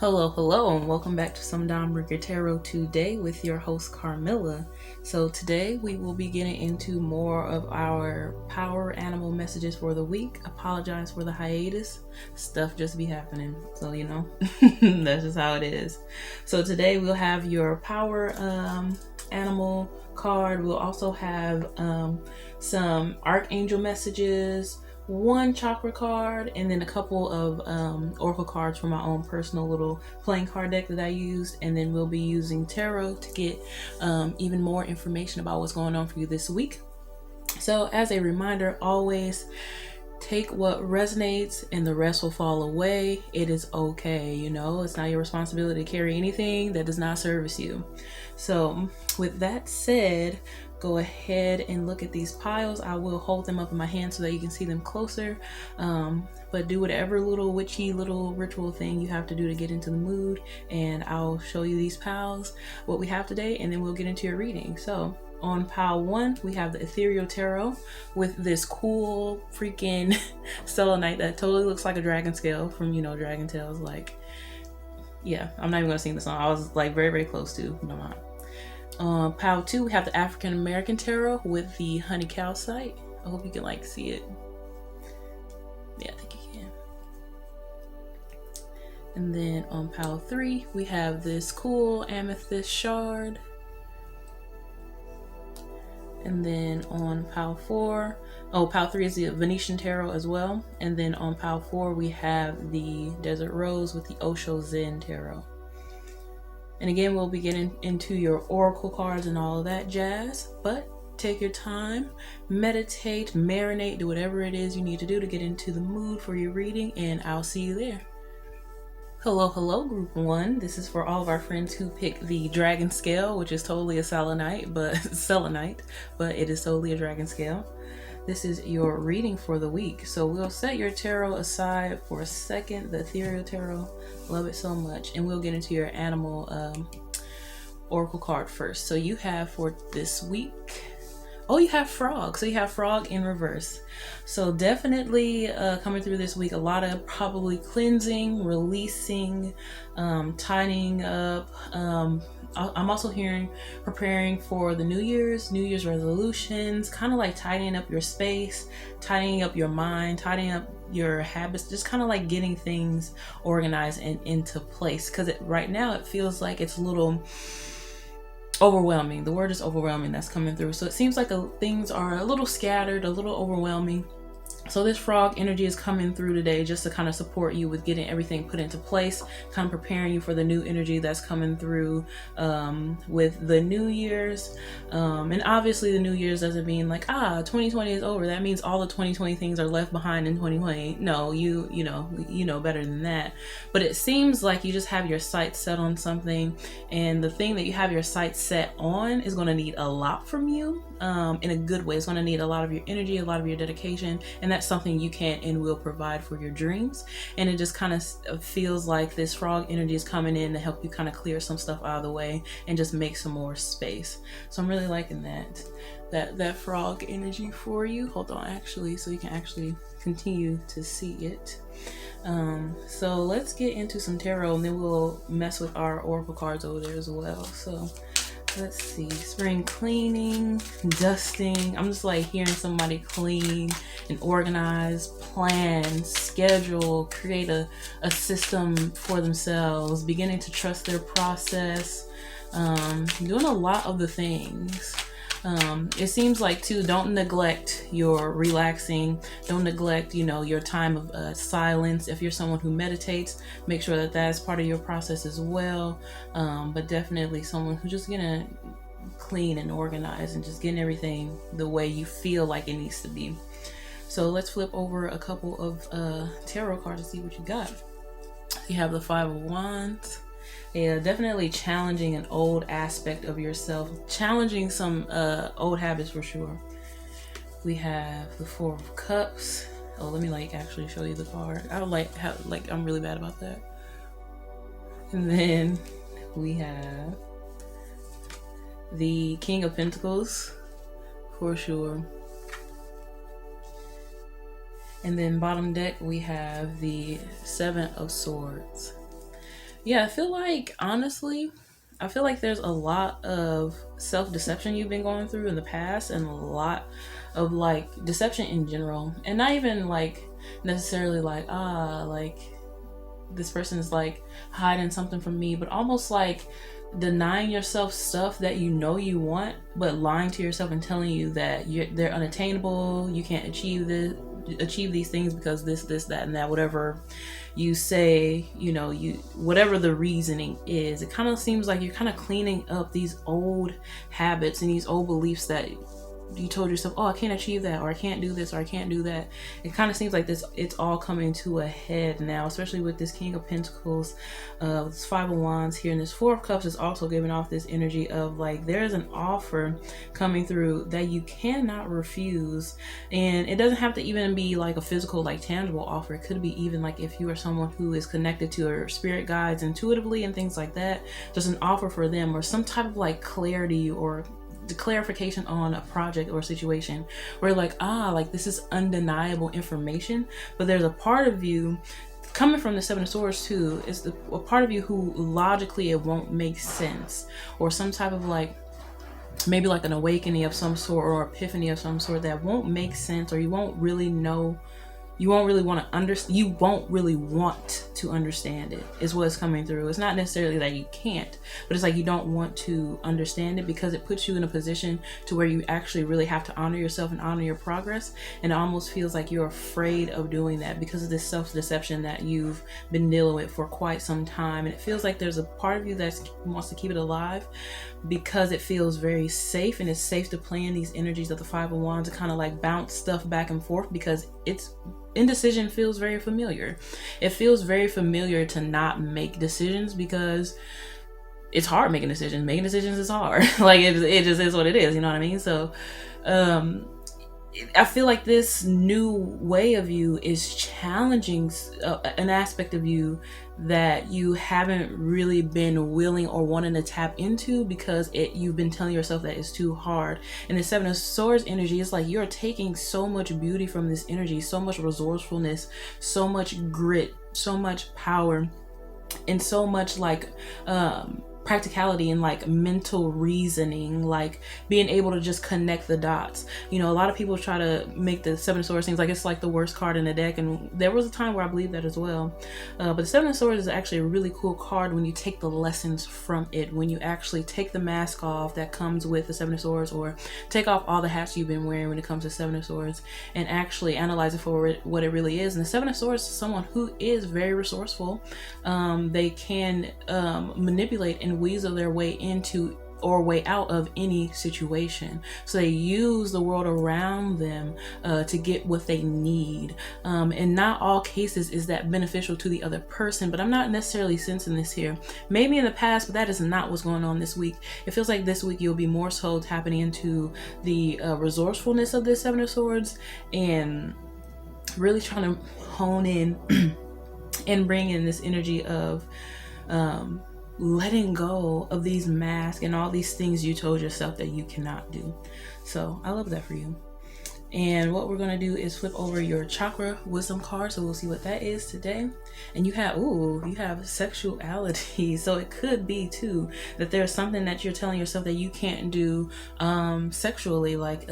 Hello, and welcome back to Some Dawnbreaker Tarot today with your host Carmilla. So today we will be getting into more of our power animal messages for the week. Apologize for the hiatus. Stuff just be happening, so that's just how it is. So today we'll have your power animal card. We'll also have some Archangel messages, one chakra card, and then a couple of oracle cards from my own personal little playing card deck that I used. And then we'll be using tarot to get even more information about what's going on for you this week. So as a reminder, always take what resonates and the rest will fall away. It is okay, it's not your responsibility to carry anything that does not service you. So with that said, go ahead and look at these piles. I will hold them up in my hand so that you can see them closer. But do whatever little witchy little ritual thing you have to do to get into the mood, and I'll show you these piles, what we have today, and then we'll get into your reading. So on pile 1, we have the Ethereal Tarot with this cool freaking selenite that totally looks like a dragon scale from, Dragon Tales. Yeah, I'm not even gonna sing the song. I was very, very close to, no, I'm not. Pile 2, we have the African American Tarot with the honey calcite. I hope you can see it. Yeah, I think you can. And then on pile 3, we have this cool amethyst shard. And then on pile 4, pile 3 is the Venetian Tarot as well. And then on pile 4, we have the Desert Rose with the Osho Zen Tarot. And again, we'll be getting into your oracle cards and all of that jazz, but take your time, meditate, marinate, do whatever it is you need to do to get into the mood for your reading, and I'll see you there. Hello, group 1. This is for all of our friends who pick the dragon scale, which is totally a selenite, but it is totally a dragon scale. This is your reading for the week. So we'll set your tarot aside for a second, the Ethereal Tarot. Love it so much. And we'll get into your animal oracle card first. So you have for this week, you have frog. So you have frog in reverse. So definitely coming through this week, a lot of probably cleansing, releasing, tidying up. I'm also hearing preparing for the New Year's resolutions, kind of like tidying up your space, tidying up your mind, tidying up your habits, just kind of like getting things organized and into place. Because right now it feels like it's a little overwhelming. The word is overwhelming that's coming through. So it seems like things are a little scattered, a little overwhelming. So this frog energy is coming through today just to kind of support you with getting everything put into place, kind of preparing you for the new energy that's coming through with the New Year's. And obviously the New Year's doesn't mean 2020 is over. That means all the 2020 things are left behind in 2020. No, you know better than that. But it seems like you just have your sights set on something, and the thing that you have your sights set on is going to need a lot from you in a good way. It's going to need a lot of your energy, a lot of your dedication, and that's something you can and will provide for your dreams. And it just kind of feels like this frog energy is coming in to help you kind of clear some stuff out of the way and just make some more space. So I'm really liking that frog energy for you. Hold on, actually, so you can actually continue to see it. So let's get into some tarot, and then we'll mess with our oracle cards over there as well. So let's see, spring cleaning, dusting. I'm just hearing somebody clean and organize, plan, schedule, create a system for themselves, beginning to trust their process, doing a lot of the things. It seems like too, don't neglect your relaxing, don't neglect, your time of silence. If you're someone who meditates, make sure that is part of your process as well. But definitely someone who's just gonna clean and organize and just getting everything the way you feel like it needs to be. So let's flip over a couple of tarot cards to see what you got. You have the 5 of Wands. Yeah, definitely challenging an old aspect of yourself, challenging some old habits for sure. We have the 4 of Cups. Let me actually show you the card. I would I'm really bad about that. And then we have the King of Pentacles for sure. And then bottom deck we have the 7 of Swords. Yeah, I feel like, honestly, I feel like there's a lot of self-deception you've been going through in the past, and a lot of like deception in general. And not even like necessarily like, like this person is like hiding something from me, but almost like denying yourself stuff that you know you want, but lying to yourself and telling you that they're unattainable, you can't achieve these things because this, that, and that, whatever you say, you know, whatever the reasoning is. It kind of seems like you're kind of cleaning up these old habits and these old beliefs that you told yourself, oh, I can't achieve that, or I can't do this, or I can't do that. It kind of seems like it's all coming to a head now, especially with this King of Pentacles, this Five of Wands here, and this Four of Cups is also giving off this energy of like there's an offer coming through that you cannot refuse. And it doesn't have to even be like a physical, like tangible offer. It could be even like if you are someone who is connected to your spirit guides intuitively and things like that, just an offer for them, or some type of like clarity or the clarification on a project or situation where like, like this is undeniable information. But there's a part of you coming from the Seven of Swords too, is a part of you who logically it won't make sense, or some type of like maybe like an awakening of some sort or epiphany of some sort that won't make sense, or you won't really know, you won't really want to understand, you won't really want to understand it, is what's coming through. It's not necessarily that you can't, but it's like you don't want to understand it because it puts you in a position to where you actually really have to honor yourself and honor your progress. And it almost feels like you're afraid of doing that because of this self-deception that you've been dealing with for quite some time. And it feels like there's a part of you that wants to keep it alive because it feels very safe, and it's safe to play in these energies of the Five of Wands to kind of like bounce stuff back and forth because it's indecision feels very familiar. It feels very familiar to not make decisions because it's hard making decisions. Making decisions is hard. Like it just is what it is. You know what I mean? So, I feel like this new way of you is challenging an aspect of you that you haven't really been willing or wanting to tap into because you've been telling yourself that it's too hard. And the Seven of Swords energy is like you're taking so much beauty from this energy, so much resourcefulness, so much grit, so much power, and so much like practicality and like mental reasoning, like being able to just connect the dots. You know, a lot of people try to make the Seven of Swords seems like it's like the worst card in the deck, and there was a time where I believed that as well. But the Seven of Swords is actually a really cool card when you take the lessons from it, when you actually take the mask off that comes with the Seven of Swords, or take off all the hats you've been wearing when it comes to Seven of Swords, and actually analyze it for what it really is. And the Seven of Swords is someone who is very resourceful. They can manipulate and weasel their way into or way out of any situation. So they use the world around them to get what they need. In not all cases is that beneficial to the other person, but I'm not necessarily sensing this here. Maybe in the past, but that is not what's going on this week. It feels like this week you'll be more so tapping into the resourcefulness of this Seven of Swords and really trying to hone in and bring in this energy of letting go of these masks and all these things you told yourself that you cannot do. So I love that for you. And what we're going to do is flip over your chakra wisdom card. So we'll see what that is today. And you have sexuality. So it could be too that there's something that you're telling yourself that you can't do sexually, like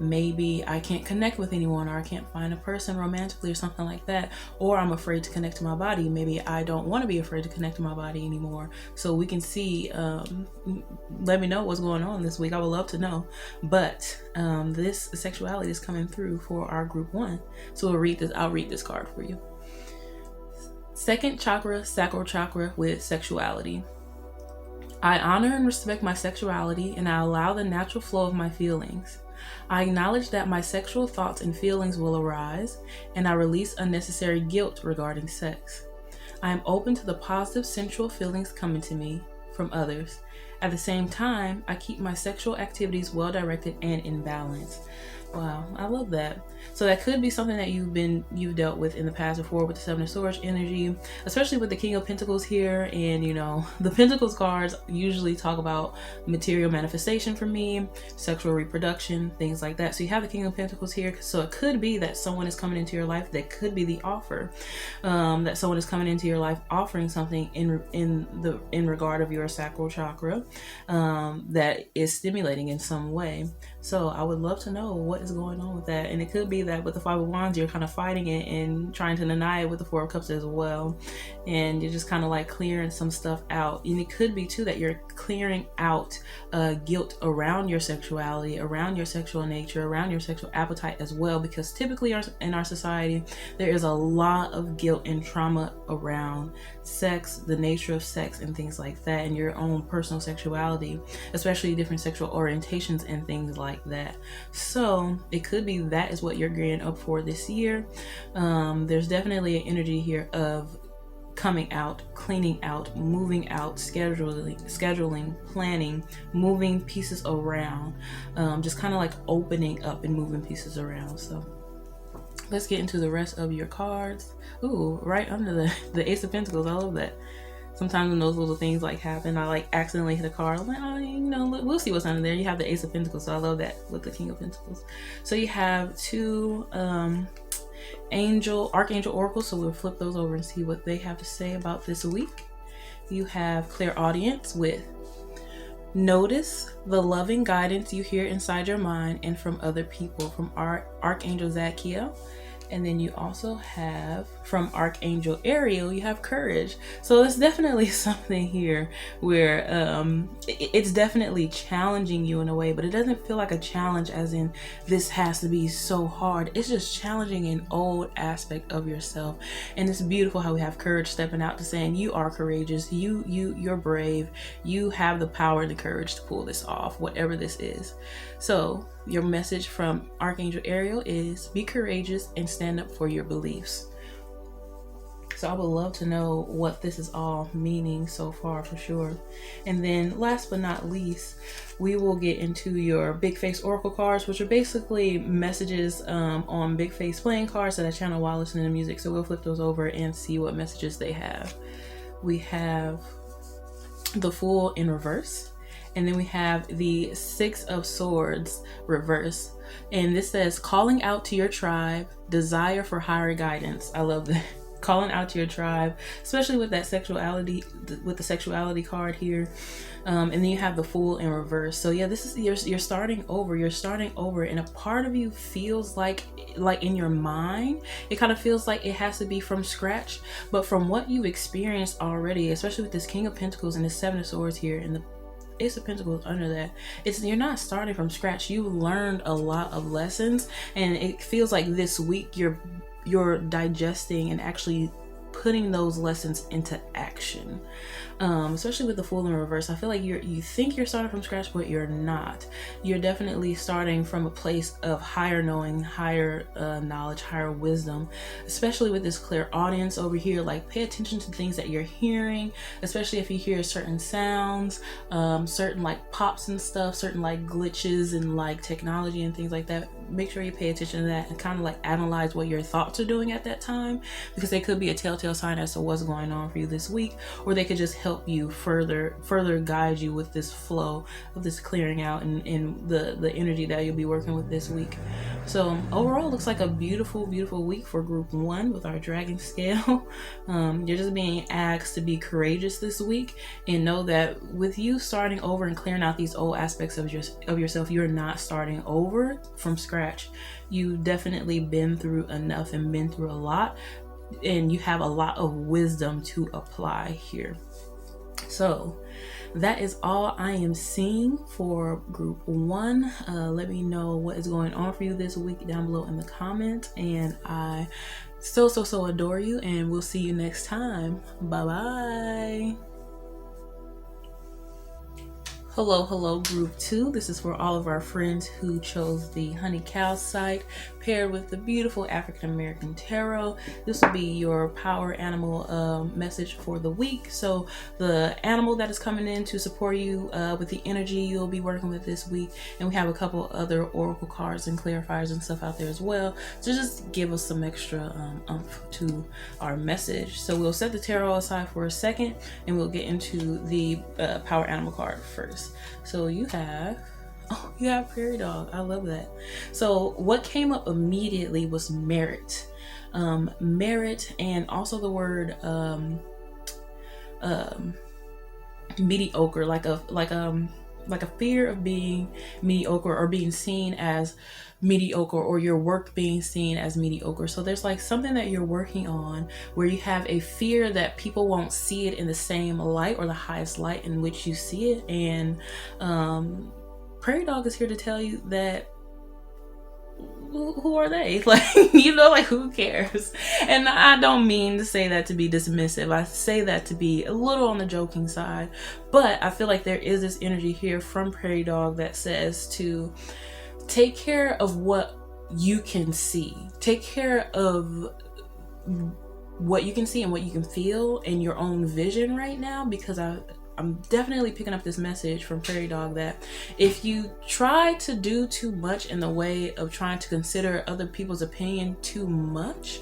maybe I can't connect with anyone, or I can't find a person romantically or something like that, or I'm afraid to connect to my body. Maybe I don't want to be afraid to connect to my body anymore. So we can see, let me know what's going on this week. I would love to know. But this sexuality is coming through for our group 1. So I'll read this card for you. Second chakra, sacral chakra with sexuality. I honor and respect my sexuality, and I allow the natural flow of my feelings. I acknowledge that my sexual thoughts and feelings will arise, and I release unnecessary guilt regarding sex. I am open to the positive sensual feelings coming to me from others. At the same time, I keep my sexual activities well directed and in balance. Wow, I love that. So that could be something that you've dealt with in the past before with the Seven of Swords energy, especially with the King of Pentacles here. And the Pentacles cards usually talk about material manifestation for me, sexual reproduction, things like that. So you have the King of Pentacles here. So it could be that someone is coming into your life. That could be the offer, that someone is coming into your life offering something in regard of your sacral chakra, that is stimulating in some way. So I would love to know what is going on with that. And it could be that with the Five of Wands, you're kind of fighting it and trying to deny it with the Four of Cups as well. And you're just kind of like clearing some stuff out. And it could be too that you're clearing out guilt around your sexuality, around your sexual nature, around your sexual appetite as well. Because typically in our society, there is a lot of guilt and trauma around sex, the nature of sex and things like that, and your own personal sexuality, especially different sexual orientations and things like that. So it could be that is what you're gearing up for this year. There's definitely an energy here of coming out, cleaning out, moving out, scheduling, planning, moving pieces around, just kind of like opening up and moving pieces around. So let's get into the rest of your cards. Ooh, right under the Ace of Pentacles. I love that. Sometimes when those little things like happen, I like accidentally hit a card. I'm like, oh, we'll see what's under there. You have the Ace of Pentacles, so I love that with the King of Pentacles. So you have two Archangel oracles. So we'll flip those over and see what they have to say about this week. You have Clairaudience with notice the loving guidance you hear inside your mind and from other people, from Archangel Zadkiel. And then you also have from Archangel Ariel, you have courage. So it's definitely something here where it's definitely challenging you in a way, but it doesn't feel like a challenge as in this has to be so hard. It's just challenging an old aspect of yourself. And it's beautiful how we have courage stepping out to saying you are courageous, you're brave, you have the power and the courage to pull this off, whatever this is. So your message from Archangel Ariel is be courageous and stand up for your beliefs. So I would love to know what this is all meaning so far for sure. And then last but not least, we will get into your Big Face Oracle cards, which are basically messages on Big Face playing cards that I channel while listening to music. So we'll flip those over and see what messages they have. We have the Fool in reverse. And then we have the Six of Swords reverse. And this says, calling out to your tribe, desire for higher guidance. I love that. Calling out to your tribe, especially with that sexuality, with the sexuality card here. And then you have the Fool in reverse. So yeah, this is, you're starting over. You're starting over. And a part of you feels like in your mind, it kind of feels like it has to be from scratch. But from what you've experienced already, especially with this King of Pentacles and the Seven of Swords here and the Ace of Pentacles under that, you're not starting from scratch. You learned a lot of lessons, and it feels like this week you're digesting and actually putting those lessons into action. Especially with the Fool in reverse, I feel like you think you're starting from scratch, but you're not. You're definitely starting from a place of higher knowing, higher knowledge, higher wisdom. Especially with this clairaudience over here, like pay attention to things that you're hearing, especially if you hear certain sounds, certain like pops and stuff, certain like glitches and like technology and things like that. Make sure you pay attention to that and kind of like analyze what your thoughts are doing at that time, because they could be a telltale sign as to what's going on for you this week, or they could just help you further guide you with this flow of this clearing out and the energy that you'll be working with this week. So overall, it looks like a beautiful week for group 1 with our dragon scale. You're just being asked to be courageous this week, and know that with you starting over and clearing out these old aspects of yourself, you're not starting over from scratch. You've definitely been through enough and been through a lot, and you have a lot of wisdom to apply here. So that is all I am seeing for group 1. Let me know what is going on for you this week down below in the comments, and I so adore you, and we'll see you next time. Bye bye. Hello, group 2. This is for all of our friends who chose the Honey Cow site paired with the beautiful African American Tarot. This will be your power animal message for the week. So the animal that is coming in to support you with the energy you'll be working with this week. And we have a couple other oracle cards and clarifiers and stuff out there as well. So just give us some extra oomph to our message. So we'll set the tarot aside for a second and we'll get into the power animal card first. So you have prairie dog. I love that. So what came up immediately was merit. Merit, and also the word mediocre, like a fear of being mediocre or being seen as mediocre, or your work being seen as mediocre. So there's like something that you're working on where you have a fear that people won't see it in the same light or the highest light in which you see it. And prairie dog is here to tell you that who are they? Like, like, who cares? And I don't mean to say that to be dismissive. I say that to be a little on the joking side, but I feel like there is this energy here from prairie dog that says to take care of what you can see. Take care of what you can see and what you can feel in your own vision right now, because I'm definitely picking up this message from prairie dog that if you try to do too much in the way of trying to consider other people's opinion too much,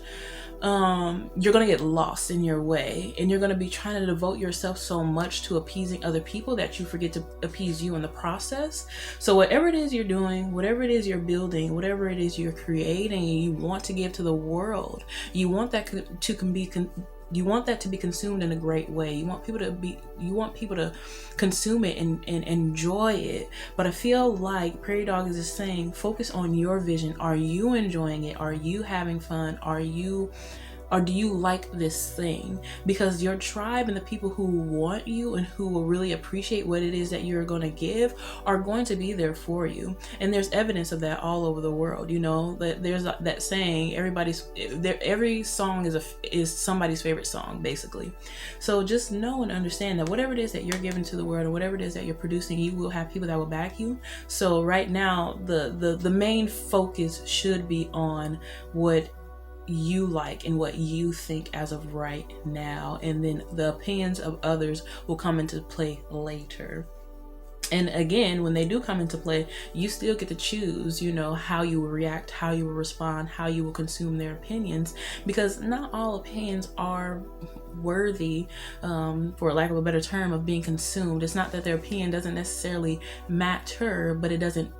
you're gonna get lost in your way, and you're gonna be trying to devote yourself so much to appeasing other people that you forget to appease you in the process. So whatever it is you're doing, whatever it is you're building, whatever it is you're creating, you want to give to the world, you want that you want that to be consumed in a great way. You want people to consume it and enjoy it. But I feel like prairie dog is just saying, focus on your vision. Are you enjoying it? Are you having fun? Or do you like this thing? Because your tribe and the people who want you and who will really appreciate what it is that you're going to give are going to be there for you. And there's evidence of that all over the world. That there's that saying, every song is somebody's favorite song, basically. So just know and understand that whatever it is that you're giving to the world, or whatever it is that you're producing, you will have people that will back you. So right now, the main focus should be on what you like and what you think as of right now, and then the opinions of others will come into play later. And again, when they do come into play, you still get to choose, how you will react, how you will respond, how you will consume their opinions, because not all opinions are worthy, for lack of a better term, of being consumed. It's not that their opinion doesn't necessarily matter, but it doesn't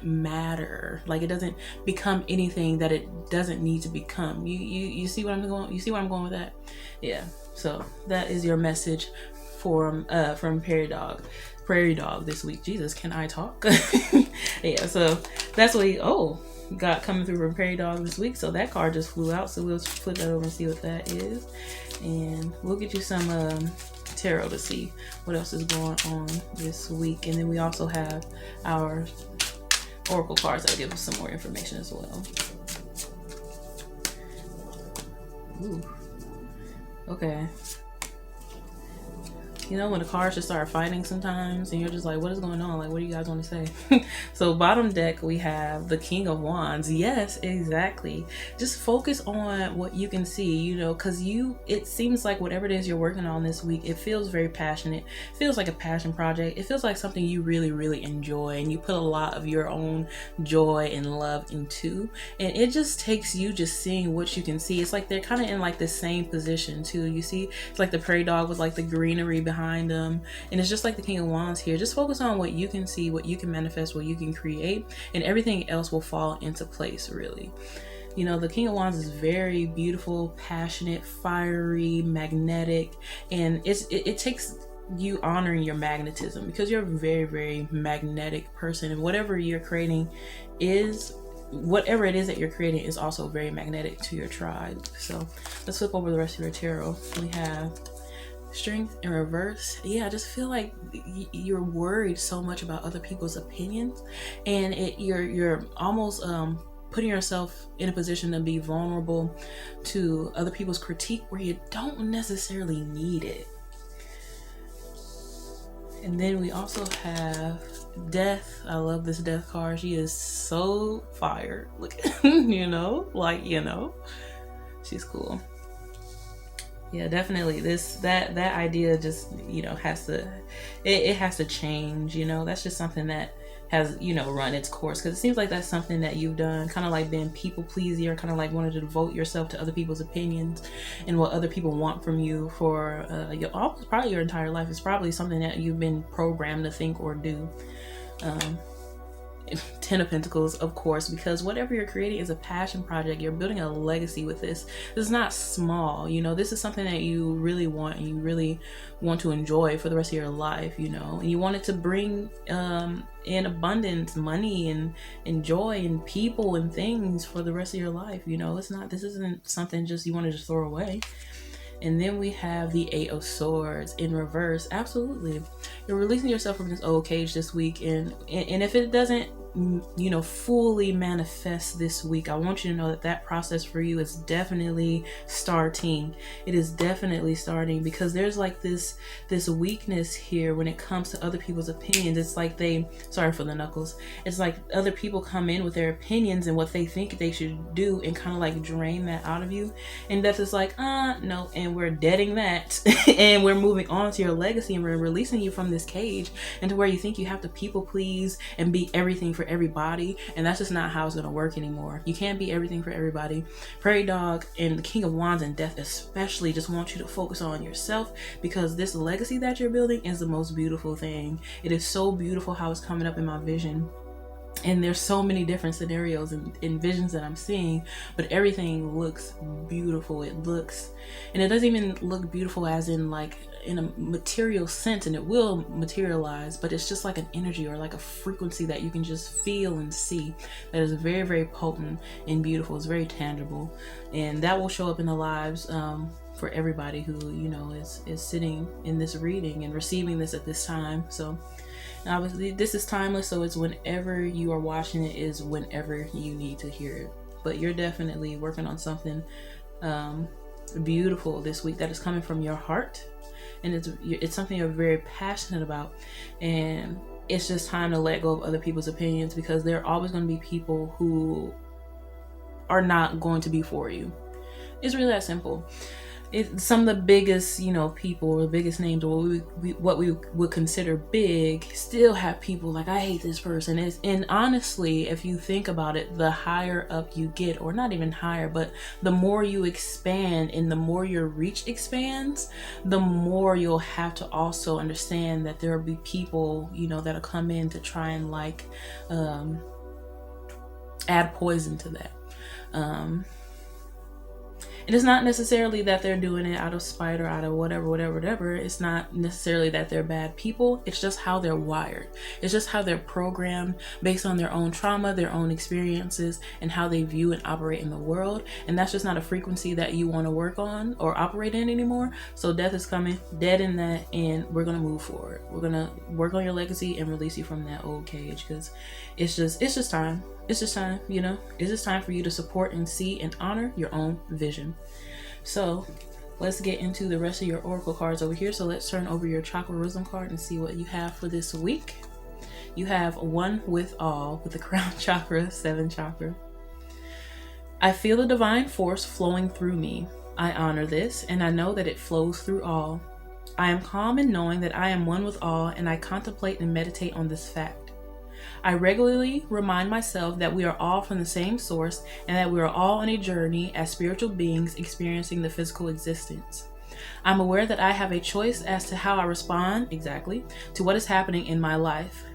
matter. Like, it doesn't become anything that it doesn't need to become. You see where I'm going with that? Yeah. So that is your message from prairie dog this week. Jesus, can I talk? Yeah. So that's what he got coming through from prairie dog this week. So that card just flew out. So we'll flip that over and see what that is, and we'll get you some tarot to see what else is going on this week. And then we also have our oracle cards that will give us some more information as well. Ooh. Okay. When the cards just start fighting sometimes, and you're just like, what is going on? Like, what do you guys want to say? So bottom deck, we have the King of Wands. Yes, exactly. Just focus on what you can see, because it seems like whatever it is you're working on this week, it feels very passionate. It feels like a passion project. It feels like something you really, really enjoy, and you put a lot of your own joy and love into. And it just takes you just seeing what you can see. It's like they're kind of in like the same position too. You see, it's like the prairie dog with like the greenery behind them, and it's just like the King of Wands here. Just focus on what you can see, what you can manifest, what you can create, and everything else will fall into place, really. The King of Wands is very beautiful, passionate, fiery, magnetic, and it takes you honoring your magnetism, because you're a very, very magnetic person, and whatever it is that you're creating is also very magnetic to your tribe. So let's flip over the rest of your tarot. We have Strength in reverse. Yeah, I just feel like you're worried so much about other people's opinions, and you're almost putting yourself in a position to be vulnerable to other people's critique where you don't necessarily need it. And then we also have Death. I love this Death card. She is so fire. Look, she's cool. Yeah, definitely. That idea just, has to, it has to change, that's just something that has, run its course. Because it seems like that's something that you've done, kind of like being people pleasing, or kind of like wanted to devote yourself to other people's opinions and what other people want from you for probably your entire life. It's probably something that you've been programmed to think or do. 10 of Pentacles, of course, because whatever you're creating is a passion project. You're building a legacy with this. This is not small, this is something that you really want, and you really want to enjoy for the rest of your life, and you want it to bring in abundance, money and joy and people and things for the rest of your life. This isn't something just you want to just throw away. And then we have the Eight of Swords in reverse. Absolutely. You're releasing yourself from this old cage this week. And if it doesn't, fully manifest this week, I want you to know that process for you is definitely starting. It is definitely starting, because there's like this weakness here when it comes to other people's opinions. It's like sorry for the knuckles. It's like other people come in with their opinions and what they think they should do and kind of like drain that out of you. And Death is like, no. And we're deading that. And we're moving on to your legacy, and we're releasing you from this cage into where you think you have to people please and be everything for everybody, and that's just not how it's going to work anymore. You can't be everything for everybody. Prairie Dog and the King of Wands and Death especially just want you to focus on yourself, because this legacy that you're building is the most beautiful thing. It is so beautiful how it's coming up in my vision. And there's so many different scenarios and visions that I'm seeing, but everything looks beautiful. And it doesn't even look beautiful as in like in a material sense, and it will materialize, but it's just like an energy or like a frequency that you can just feel and see that is very, very potent and beautiful. It's very tangible, and that will show up in the lives for everybody who is sitting in this reading and receiving this at this time. So obviously this is timeless, so it's whenever you are watching it is whenever you need to hear it. But you're definitely working on something beautiful this week that is coming from your heart, and it's something you're very passionate about, and it's just time to let go of other people's opinions, because there are always going to be people who are not going to be for you. It's really that simple. Some of the biggest, people, or the biggest names, or what we would consider big, still have people like, I hate this person. And honestly, if you think about it, the higher up you get, or not even higher, but the more you expand and the more your reach expands, the more you'll have to also understand that there will be people, that'll come in to try and add poison to that. And it's not necessarily that they're doing it out of spite or out of whatever. It's not necessarily that they're bad people. It's just how they're wired. It's just how they're programmed based on their own trauma, their own experiences, and how they view and operate in the world. And that's just not a frequency that you want to work on or operate in anymore. So Death is coming, dead in that, and we're going to move forward. We're going to work on your legacy and release you from that old cage, because it's just time. It's just time, It's just time for you to support and see and honor your own vision. So let's get into the rest of your oracle cards over here. So let's turn over your chakra wisdom card and see what you have for this week. You have One with All with the crown chakra, 7th chakra. I feel the divine force flowing through me. I honor this, and I know that it flows through all. I am calm in knowing that I am one with all, and I contemplate and meditate on this fact. I regularly remind myself that we are all from the same source, and that we are all on a journey as spiritual beings experiencing the physical existence. I'm aware that I have a choice as to how I respond to what is happening in my life.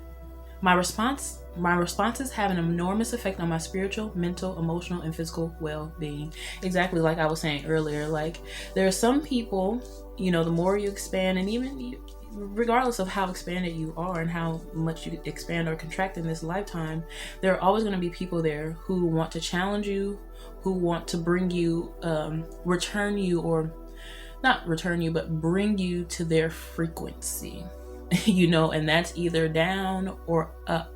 My responses have an enormous effect on my spiritual, mental, emotional, and physical well-being. Exactly like I was saying earlier, like there are some people, the more you expand, and even regardless of how expanded you are and how much you expand or contract in this lifetime, there are always going to be people there who want to challenge you, who want to bring you, bring you to their frequency, and that's either down or up.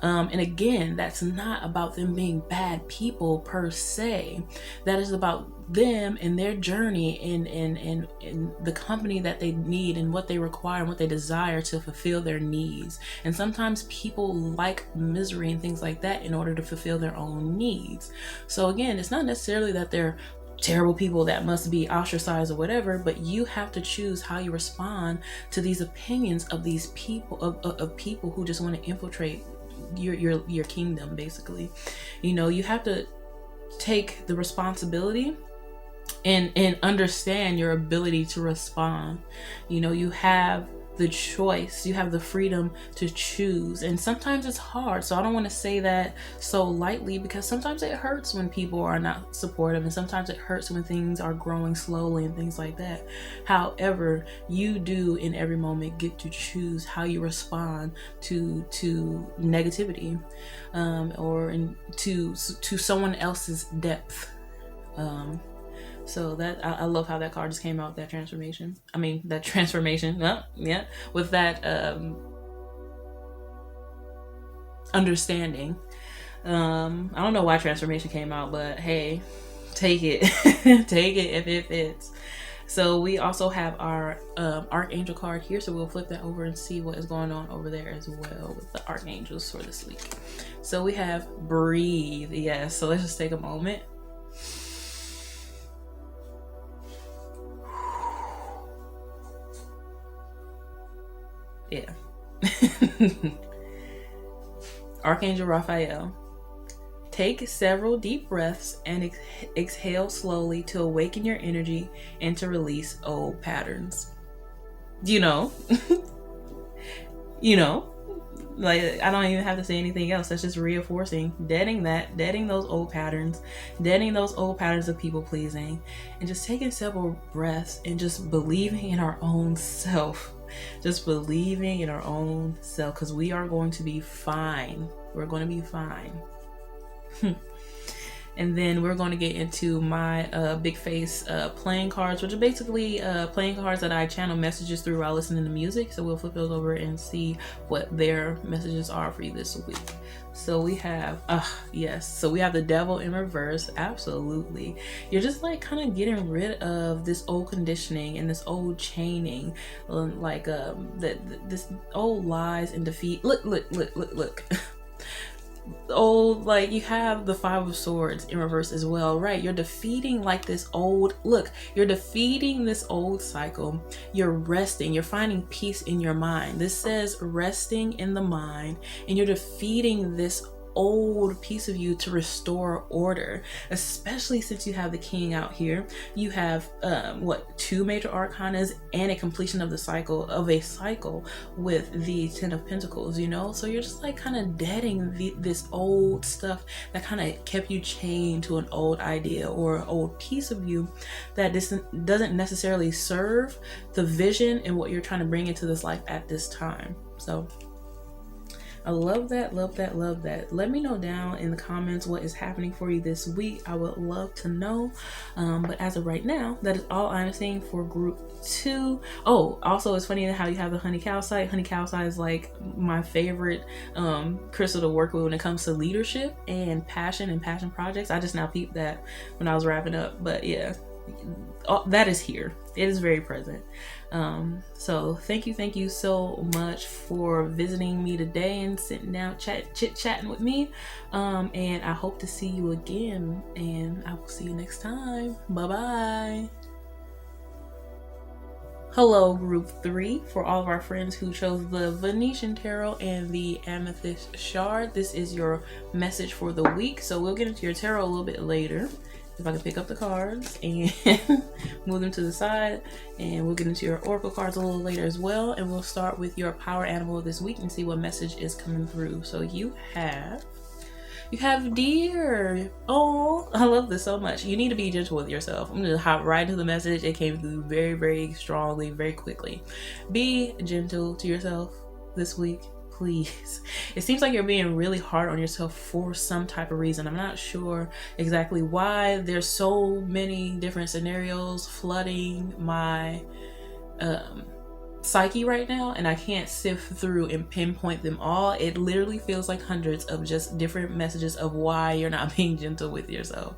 And again, that's not about them being bad people per se. That is about them and their journey and the company that they need and what they require and what they desire to fulfill their needs. And sometimes people like misery and things like that in order to fulfill their own needs. So again, it's not necessarily that they're terrible people that must be ostracized or whatever, but you have to choose how you respond to these opinions of these people, of people who just want to infiltrate your kingdom, basically. You have to take the responsibility and understand your ability to respond. You have the choice, you have the freedom to choose, and sometimes it's hard. So I don't want to say that so lightly, because sometimes it hurts when people are not supportive, and sometimes it hurts when things are growing slowly and things like that. However, you do in every moment get to choose how you respond to negativity, or to someone else's depth. So that I love how that card just came out, that transformation. With that understanding. I don't know why transformation came out, but hey, take it. Take it if it fits. So we also have our Archangel card here, so we'll flip that over and see what is going on over there as well with the Archangels for this week. So we have breathe. Yes, so let's just take a moment. Yeah. Archangel Raphael. Take several deep breaths and exhale slowly to awaken your energy and to release old patterns. Like, I don't even have to say anything else. That's just reinforcing, deading those old patterns of people pleasing, and just taking several breaths and just believing in our own self. Just believing in our own self, because we are going to be fine. We're going to be fine. And then we're going to get into my big face playing cards, which are basically playing cards that I channel messages through while listening to music. So we'll flip those over and see what their messages are for you this week. So we have, so we have the Devil in reverse. Absolutely. You're just like kind of getting rid of this old conditioning and this old chaining, this old lies and defeat. Look. Old, like, you have the Five of Swords in reverse as well, right? You're defeating this old cycle. You're resting, you're finding peace in your mind. This says resting in the mind, and you're defeating this old piece of you to restore order, especially since you have the King out here. You have two major arcanas and a completion of a cycle with the Ten of Pentacles, so you're just like kind of deading this old stuff that kind of kept you chained to an old idea or an old piece of you that doesn't necessarily serve the vision and what you're trying to bring into this life at this time. So I love that. Let me know down in the comments what is happening for you this week. I would love to know. But as of right now, that is all I'm seeing for group 2. Oh, also it's funny how you have the honey calcite. Honey calcite is like my favorite crystal to work with when it comes to leadership and passion projects. I just now peeped that when I was wrapping up. But yeah, that is here. It is very present. So thank you so much for visiting me today and sitting down chit-chatting with me, and I hope to see you again, and I will see you next time. Bye. Hello, group 3. For all of our friends who chose the Venetian Tarot and the Amethyst Shard, this is your message for the week. So we'll get into your tarot a little bit later, if I can pick up the cards and move them to the side, and we'll get into your oracle cards a little later as well, and we'll start with your power animal this week and see what message is coming through. So you have deer. Oh, I love this so much. You need to be gentle with yourself. I'm gonna hop right into the message. It came through very, very strongly, very quickly. Be gentle to yourself this week, please. It seems like you're being really hard on yourself for some type of reason. I'm not sure exactly why. There's so many different scenarios flooding my psyche right now, and I can't sift through and pinpoint them all. It literally feels like hundreds of just different messages of why you're not being gentle with yourself.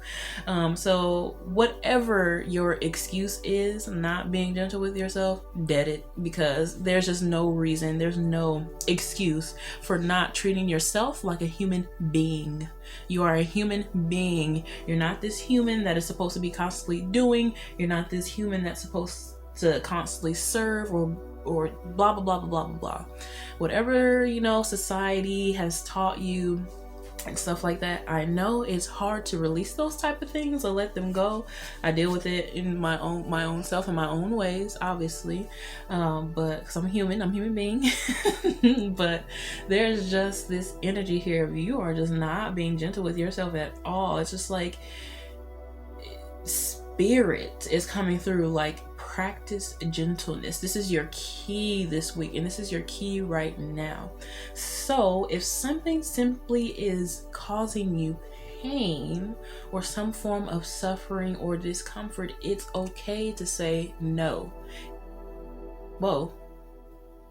So whatever your excuse is not being gentle with yourself, dead it, because there's just no reason, there's no excuse for not treating yourself like a human being. You are a human being. You're not this human that is supposed to be constantly doing. You're not this human that's supposed to constantly serve or blah blah blah blah blah blah. Whatever, you know, society has taught you and stuff like that. I know it's hard to release those type of things or let them go. I deal with it in my own self in my own ways, obviously, but because I'm a human being. But there's just this energy here of you are just not being gentle with yourself at all. It's just like spirit is coming through, like, practice gentleness. This is your key this week, and this is your key right now. So if something simply is causing you pain or some form of suffering or discomfort, it's okay to say no. Whoa.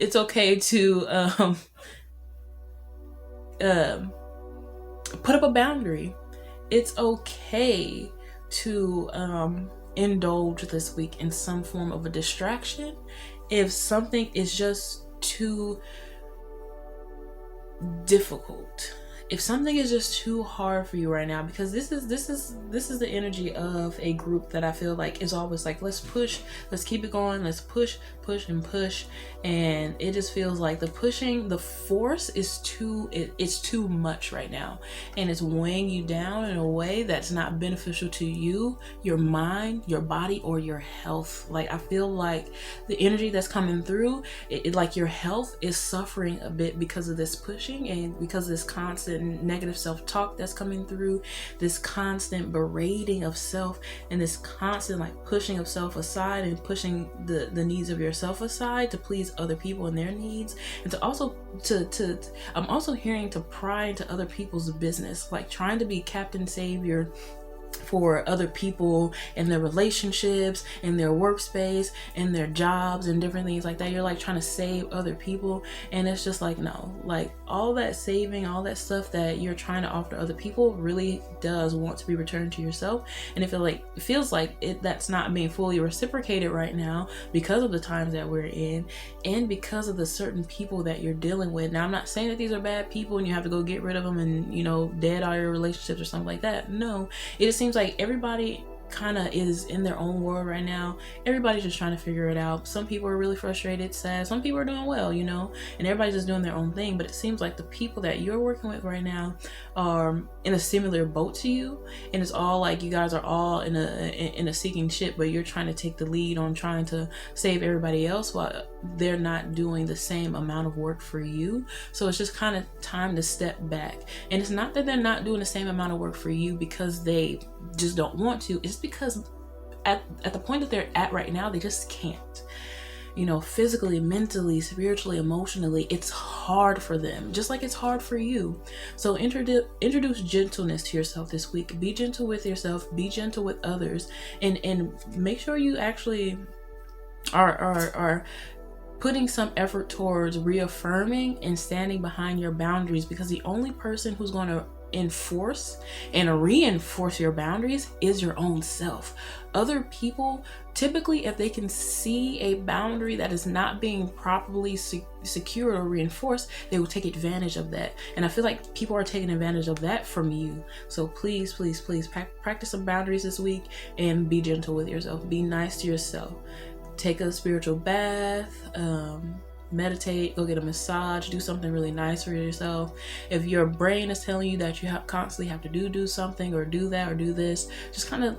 It's okay to put up a boundary. It's okay to indulge this week in some form of a distraction if something is just too difficult, if something is just too hard for you right now, because this is the energy of a group that I feel like is always like, let's push, let's keep it going, let's push and push, and it just feels like the pushing, the force is it's too much right now, and it's weighing you down in a way that's not beneficial to you, your mind, your body, or your health. Like, I feel like the energy that's coming through it like your health is suffering a bit because of this pushing, and because of this constant negative self-talk that's coming through, this constant berating of self, and this constant like pushing of self aside and pushing the needs of yourself aside to please other people and their needs, and to also I'm also hearing to pry into other people's business, like trying to be Captain Savior for other people and their relationships and their workspace and their jobs and different things like that. You're like trying to save other people, and it's just like, no, like all that saving, all that stuff that you're trying to offer to other people really does want to be returned to yourself. And if it feels like that's not being fully reciprocated right now because of the times that we're in and because of the certain people that you're dealing with. Now, I'm not saying that these are bad people and you have to go get rid of them and, you know, dead all your relationships or something like that. No, it just seems like everybody kind of is in their own world right now. Everybody's just trying to figure it out. Some people are really frustrated, sad. Some people are doing well, you know, and everybody's just doing their own thing. But it seems like the people that you're working with right now are in a similar boat to you, and it's all like you guys are all in a sinking ship, but you're trying to take the lead on trying to save everybody else while they're not doing the same amount of work for you. So it's just kind of time to step back. And it's not that they're not doing the same amount of work for you because they just don't want to. It's because at the point that they're at right now, they just can't. You know, physically, mentally, spiritually, emotionally, it's hard for them, just like it's hard for you. So introduce gentleness to yourself this week. Be gentle with yourself, be gentle with others, and make sure you actually are putting some effort towards reaffirming and standing behind your boundaries, because the only person who's going to enforce and reinforce your boundaries is your own self. Other people, typically, if they can see a boundary that is not being properly secured or reinforced, they will take advantage of that. And I feel like people are taking advantage of that from you. So please practice some boundaries this week and be gentle with yourself. Be nice to yourself. Take a spiritual bath, meditate, go get a massage, do something really nice for yourself. If your brain is telling you that you constantly have to do something or do that or do this, just kind of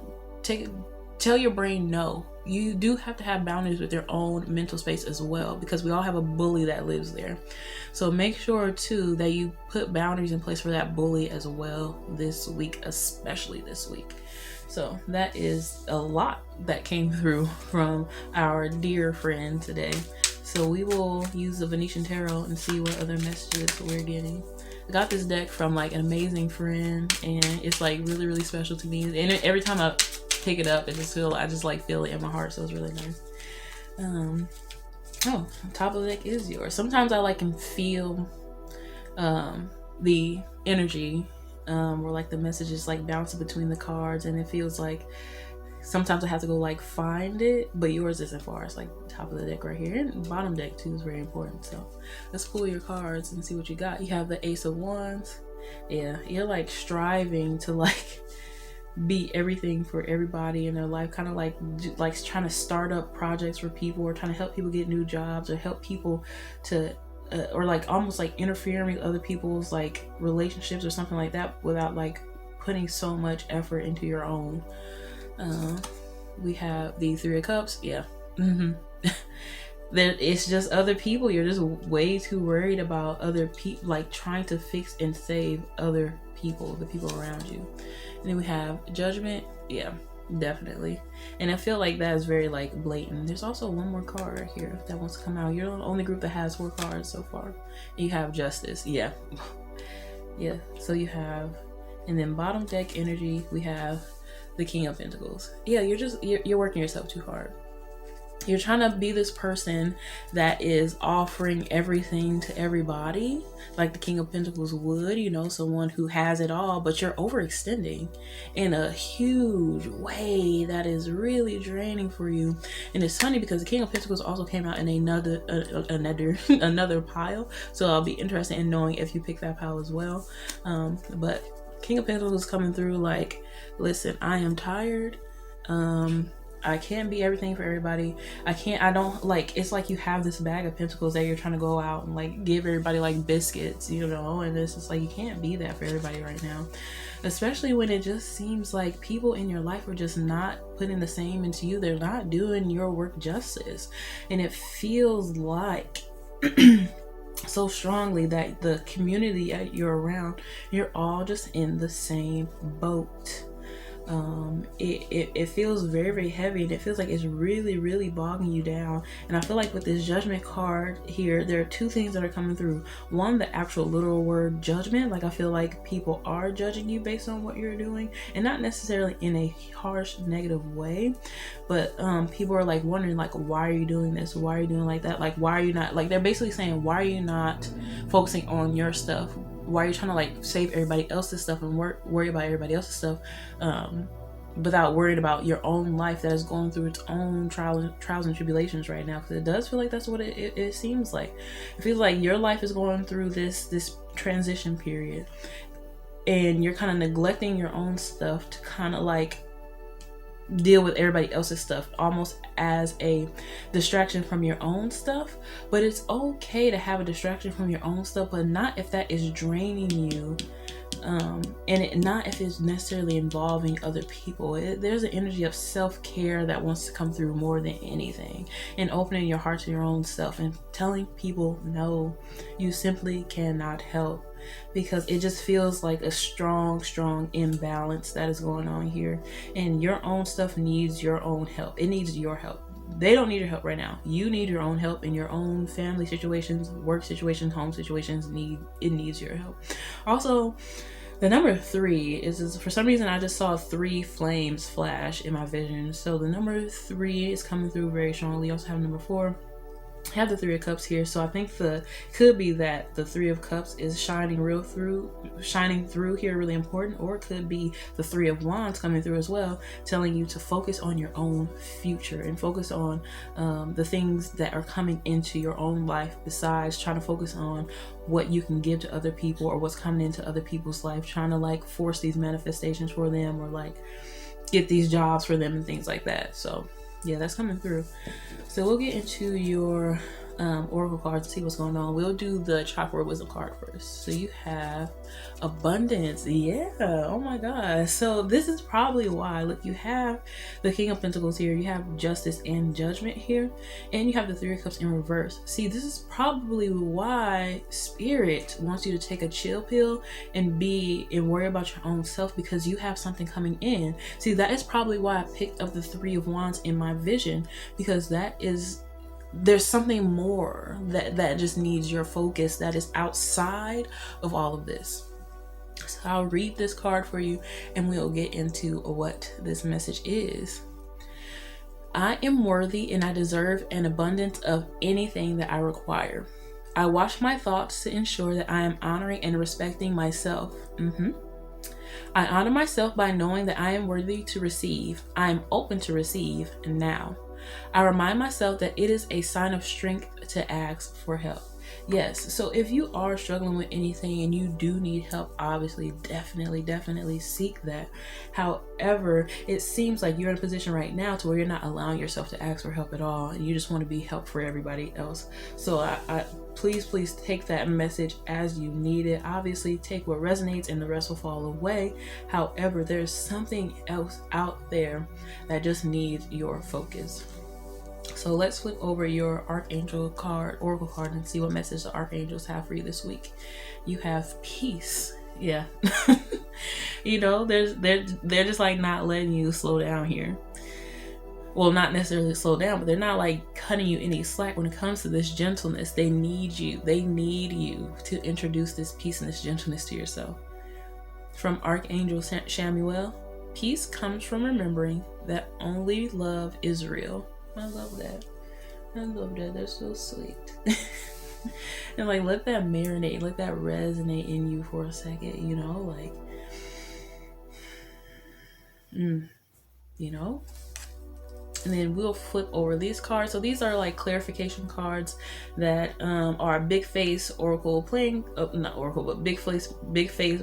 tell your brain no. You do have to have boundaries with your own mental space as well, because we all have a bully that lives there. So make sure too that you put boundaries in place for that bully as well this week, especially this week. So that is a lot that came through from our dear friend today. So we will use the Venetian Tarot and see what other messages we're getting. I got this deck from like an amazing friend, and it's like really, really special to me. And every time I pick it up, I just like feel it in my heart. So it's really nice. Oh, top of the deck is yours. Sometimes I can feel the energy where like the messages like bouncing between the cards, and it feels like sometimes I have to go like find it, but yours isn't far. It's like top of the deck right here, and bottom deck too is very important. So let's pull your cards and see what you got. You have the Ace of Wands. Yeah, you're like striving to like be everything for everybody in their life, kind of like trying to start up projects for people, or trying to help people get new jobs, or help people to or like almost like interfering with other people's like relationships or something like that, without like putting so much effort into your own. We have the Three of Cups. Yeah. It's just other people. You're just way too worried about other people, like trying to fix and save other people, the people around you. And then we have Judgment. Yeah, definitely. And I feel like that is very like blatant. There's also one more card right here that wants to come out. You're the only group that has 4 cards so far. And you have Justice. Yeah. Yeah. So you have, and then bottom deck energy, we have the King of Pentacles. Yeah, you're working yourself too hard. You're trying to be this person that is offering everything to everybody, like the King of Pentacles would, you know, someone who has it all, but you're overextending in a huge way that is really draining for you. And it's funny because the King of Pentacles also came out in another pile, so I'll be interested in knowing if you pick that pile as well. But King of Pentacles is coming through like, listen, I am tired. I can't be everything for everybody. I don't like, it's like you have this bag of pentacles that you're trying to go out and like give everybody like biscuits, you know, and it's just like, you can't be that for everybody right now, especially when it just seems like people in your life are just not putting the same into you. They're not doing your work justice, and it feels like so strongly that the community that you're around, you're all just in the same boat. It feels very, very heavy, and it feels like it's really, really bogging you down. And I feel like with this Judgment card here, there are 2 things that are coming through. One, the actual literal word judgment. Like, I feel like people are judging you based on what you're doing, and not necessarily in a harsh, negative way, but people are like wondering like, why are you doing this? Why are you doing like that? Like, why are you not, like, they're basically saying, why are you not focusing on your stuff? Why are you trying to like save everybody else's stuff and worry about everybody else's stuff, without worrying about your own life that is going through its own trials and tribulations right now? Because it does feel like that's what it seems like. It feels like your life is going through this transition period, and you're kind of neglecting your own stuff to kind of like deal with everybody else's stuff, almost as a distraction from your own stuff. But it's okay to have a distraction from your own stuff, but not if that is draining you, and not if it's necessarily involving other people. There's an energy of self-care that wants to come through more than anything, and opening your heart to your own self and telling people no, you simply cannot help. Because it just feels like a strong imbalance that is going on here, and your own stuff needs your own help. It needs your help. They don't need your help right now. You need your own help in your own family situations, work situations, home situations. It needs your help. Also, the number 3 is for some reason I just saw 3 flames flash in my vision. So the number 3 is coming through very strongly. You also have number 4. I have the 3 of Cups here, so I think could be that the 3 of Cups is shining through here, really important, or it could be the 3 of Wands coming through as well, telling you to focus on your own future and focus on the things that are coming into your own life, besides trying to focus on what you can give to other people or what's coming into other people's life, trying to like force these manifestations for them, or like get these jobs for them and things like that. So yeah, that's coming through. So we'll get into your oracle cards to see what's going on. We'll do the Chakra Wisdom card first. So you have abundance. Yeah, oh my god. So this is probably why, look, you have the King of Pentacles here, you have Justice and Judgment here, and you have the 3 of Cups in reverse. See, this is probably why Spirit wants you to take a chill pill and worry about your own self, because you have something coming in. See, that is probably why I picked up the 3 of Wands in my vision, because there's something more that just needs your focus, that is outside of all of this. So I'll read this card for you and we'll get into what this message is. I am worthy and I deserve an abundance of anything that I require. I watch my thoughts to ensure that I am honoring and respecting myself. I honor myself by knowing that I am worthy to receive. I am open to receive now. I remind myself that it is a sign of strength to ask for help. Yes, so if you are struggling with anything and you do need help, obviously, definitely seek that. However, it seems like you're in a position right now to where you're not allowing yourself to ask for help at all, and you just want to be help for everybody else. So I please take that message as you need it. Obviously, take what resonates and the rest will fall away. However, there's something else out there that just needs your focus. So let's flip over your Archangel card, Oracle card, and see what message the Archangels have for you this week. You have peace. Yeah. You know, they're just like not letting you slow down here. Well, not necessarily slow down, but they're not like cutting you any slack when it comes to this gentleness. They need you. They need you to introduce this peace and this gentleness to yourself. From Archangel Samuel, peace comes from remembering that only love is real. I love that. That's so sweet. And like, let that marinate, let that resonate in you for a second, you know, like, you know. And then we'll flip over these cards. So these are like clarification cards that are big face oracle playing, not oracle, but big face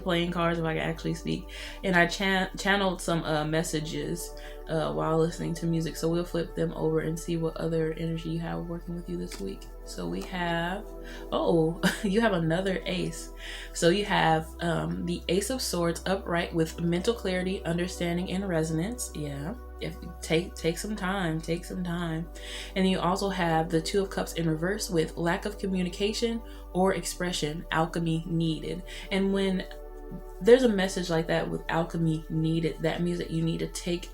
playing cards, if I can actually speak. And I channeled some messages while listening to music. So we'll flip them over and see what other energy you have working with you this week. So we have, you have another ace. So you have the Ace of Swords upright with mental clarity, understanding, and resonance. Yeah. If take some time. And you also have the Two of Cups in reverse with lack of communication or expression, alchemy needed. And when there's a message like that with alchemy needed, that means that you need to take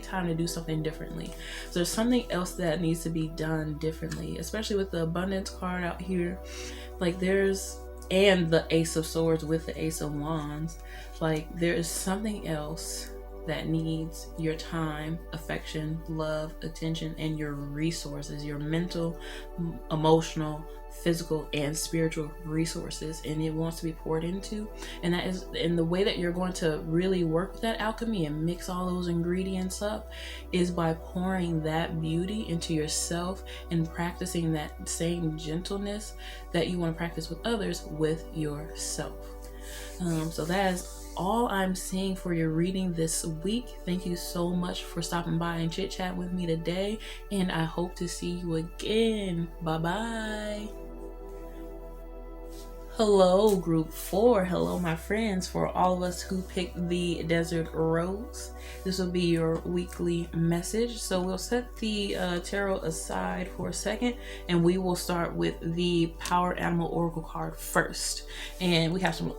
time to do something differently. So there's something else that needs to be done differently, especially with the abundance card out here. Like and the Ace of Swords with the Ace of Wands. Like there is something else that needs your time, affection, love, attention, and your resources, your mental, emotional, physical, and spiritual resources, and it wants to be poured into. And that is, and the way that you're going to really work with that alchemy and mix all those ingredients up is by pouring that beauty into yourself and practicing that same gentleness that you want to practice with others with yourself. So that is all I'm seeing for your reading this week. Thank you so much for stopping by and chit chat with me today, and I hope to see you again. Bye bye. Hello, group 4. Hello, my friends. For all of us who picked the Desert Rose, this will be your weekly message. So we'll set the tarot aside for a second, and we will start with the Power Animal Oracle card first. And we have some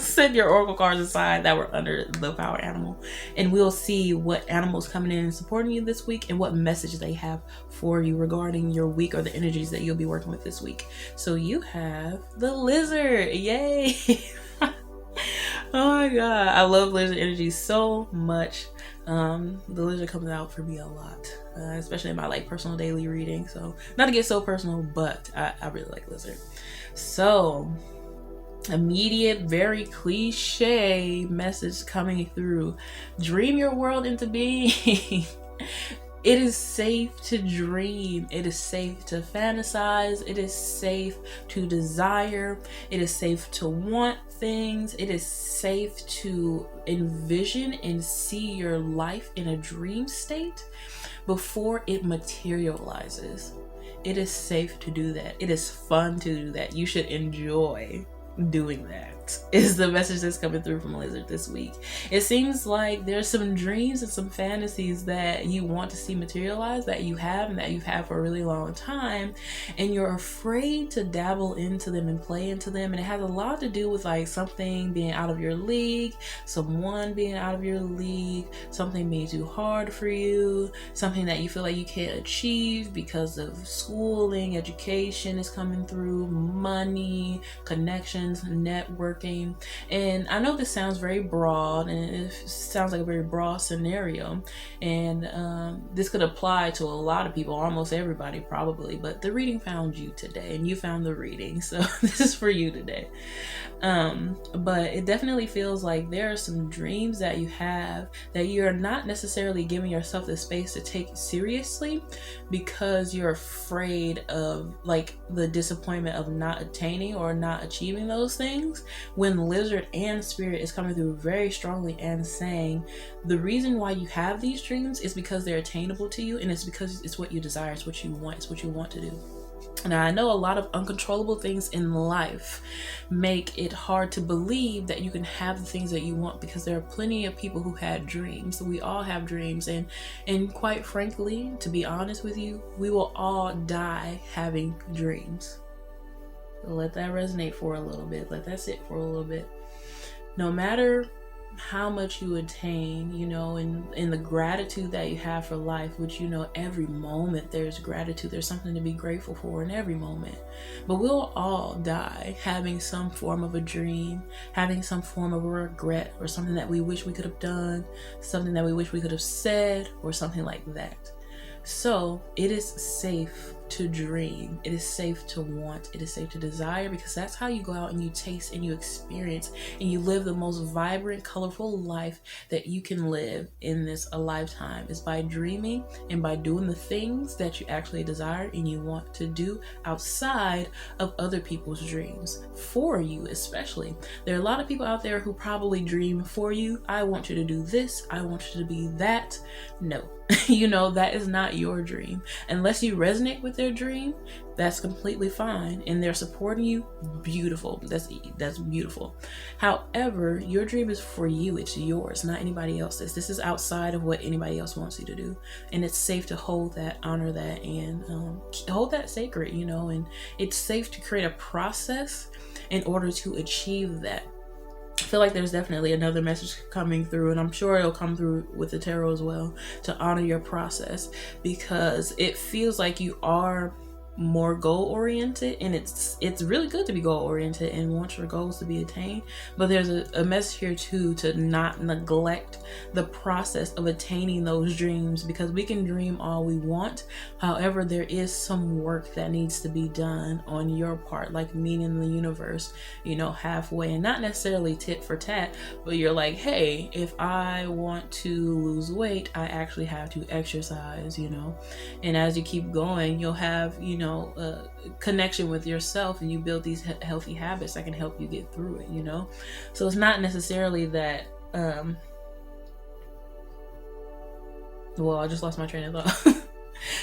set your oracle cards aside that were under the Power Animal, and we'll see what animals coming in and supporting you this week and what message they have for you regarding your week or the energies that you'll be working with this week. So you have the Lizard. Yay. Oh my god, I love Lizard energy so much. The Lizard comes out for me a lot, especially in my like personal daily reading. So not to get so personal, but I really like Lizard. So immediate, very cliche message coming through. Dream your world into being. It is safe to dream. It is safe to fantasize. It is safe to desire. It is safe to want things. It is safe to envision and see your life in a dream state before it materializes. It is safe to do that. It is fun to do that. You should enjoy doing that, is the message that's coming through from Lizard this week. It seems like there's some dreams and some fantasies that you want to see materialize, that you have and that you've had for a really long time, and you're afraid to dabble into them and play into them. And it has a lot to do with like something being out of your league, someone being out of your league, something being too hard for you, something that you feel like you can't achieve because of schooling, education is coming through, money, connection, connections, networking. And I know this sounds very broad, and it sounds like a very broad scenario, and this could apply to a lot of people, almost everybody probably, but the reading found you today, and you found the reading, so this is for you today. But it definitely feels like there are some dreams that you have that you're not necessarily giving yourself the space to take seriously because you're afraid of like the disappointment of not attaining or not achieving those things, when Lizard and Spirit is coming through very strongly and saying the reason why you have these dreams is because they're attainable to you, and it's because it's what you desire, it's what you want, it's what you want to do. Now, I know a lot of uncontrollable things in life make it hard to believe that you can have the things that you want, because there are plenty of people who had dreams. We all have dreams, and quite frankly, to be honest with you, we will all die having dreams. So let that resonate for a little bit. Let that sit for a little bit. No matter how much you attain, you know, in the gratitude that you have for life, which, you know, every moment there's gratitude, there's something to be grateful for in every moment. But we'll all die having some form of a dream, having some form of a regret, or something that we wish we could have done, something that we wish we could have said, or something like that. So it is safe to dream. It is safe to want. It is safe to desire, because that's how you go out and you taste and you experience and you live the most vibrant, colorful life that you can live in this a lifetime, is by dreaming and by doing the things that you actually desire and you want to do outside of other people's dreams, for you especially. There are a lot of people out there who probably dream for you. I want you to do this. I want you to be that. No. You know, that is not your dream. Unless you resonate with their dream, that's completely fine, and they're supporting you. Beautiful. That's beautiful. However, your dream is for you. It's yours, not anybody else's. This is outside of what anybody else wants you to do, and it's safe to hold that, honor that, and hold that sacred, you know. And it's safe to create a process in order to achieve that. I feel like there's definitely another message coming through, and I'm sure it'll come through with the tarot as well, to honor your process, because it feels like you are more goal oriented, and it's really good to be goal oriented and want your goals to be attained, but there's a message here too to not neglect the process of attaining those dreams, because we can dream all we want. However, there is some work that needs to be done on your part, like meeting the universe, you know, halfway, and not necessarily tit for tat, but you're like, hey, if I want to lose weight, I actually have to exercise, you know. And as you keep going, you'll have, you know, connection with yourself, and you build these healthy habits that can help you get through it, you know. So it's not necessarily that well, I just lost my train of thought.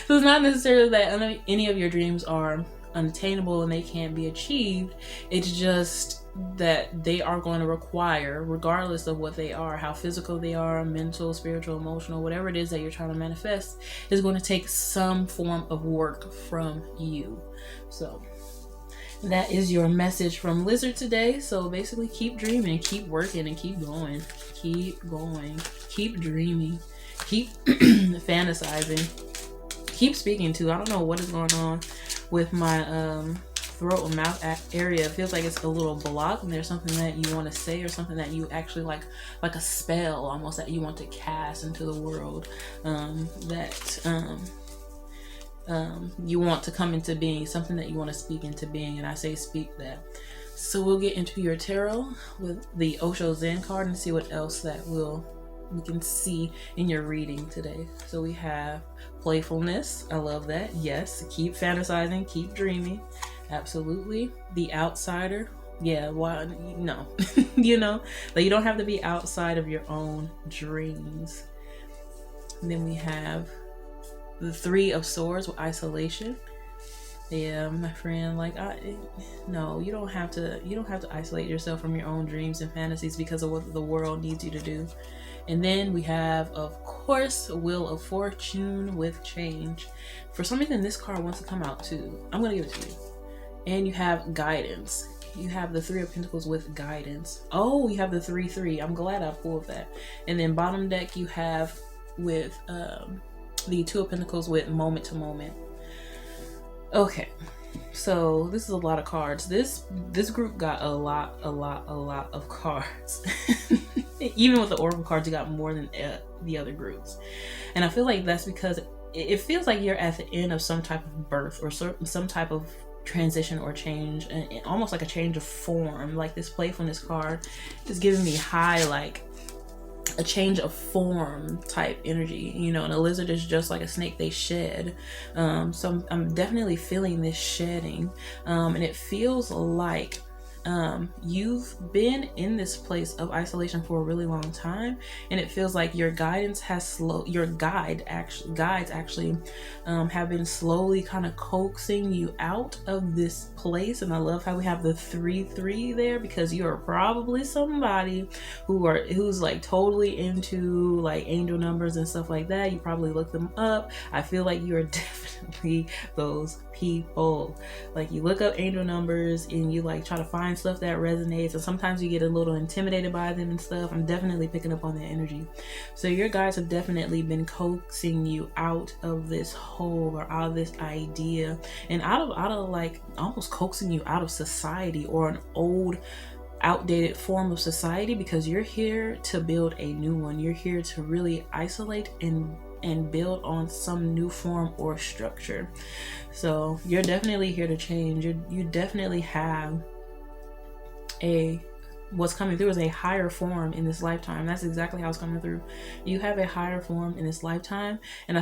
So it's not necessarily that any of your dreams are unattainable and they can't be achieved. It's just that they are going to require, regardless of what they are, how physical they are, mental, spiritual, emotional, whatever it is that you're trying to manifest, is going to take some form of work from you. So that is your message from Lizard today. So basically, keep dreaming, keep working, and keep going, keep dreaming, keep fantasizing, keep speaking to. I don't know what is going on with my throat and mouth area. It feels like it's a little blocked, and there's something that you want to say, or something that you actually like a spell almost, that you want to cast into the world, you want to come into being, something that you want to speak into being. And I say speak that. So we'll get into your tarot with the Osho Zen card and see what else that we can see in your reading today. So we have playfulness. I love that. Yes, keep fantasizing, keep dreaming. Absolutely. The outsider. Yeah, why? No. You know, like, you don't have to be outside of your own dreams. And then we have the Three of Swords with isolation. Yeah, my friend, like, no, you don't have to isolate yourself from your own dreams and fantasies because of what the world needs you to do. And then we have, of course, Wheel of Fortune with change. For some reason, this card wants to come out too. I'm going to give it to you. And you have guidance. You have the Three of Pentacles with guidance. Oh, you have the 3-3. I'm glad I pulled that. And then bottom deck, you have with the Two of Pentacles with moment to moment. Okay, So this is a lot of cards. This group got a lot of cards. Even with the oracle cards, you got more than the other groups. And I feel like that's because it feels like you're at the end of some type of birth or some type of transition or change, and almost like a change of form. Like this playfulness card is giving me high, like a change of form type energy, you know, and a lizard is just like a snake, they shed. So I'm definitely feeling this shedding, and it feels like you've been in this place of isolation for a really long time, and it feels like your guides actually have been slowly kind of coaxing you out of this place. And I love how we have the 3-3 there, because you are probably somebody who's like totally into like angel numbers and stuff like that. You probably look them up. I feel like you are definitely those people. Like you look up angel numbers and you like try to find stuff that resonates, and sometimes you get a little intimidated by them and stuff. I'm definitely picking up on that energy. So your guides have definitely been coaxing you out of this hole or out of this idea, and out of like almost coaxing you out of society or an old outdated form of society, because you're here to build a new one. You're here to really isolate and build on some new form or structure. So you're definitely here to change. You definitely have what's coming through is a higher form in this lifetime. That's exactly how it's coming through. You have a higher form in this lifetime, and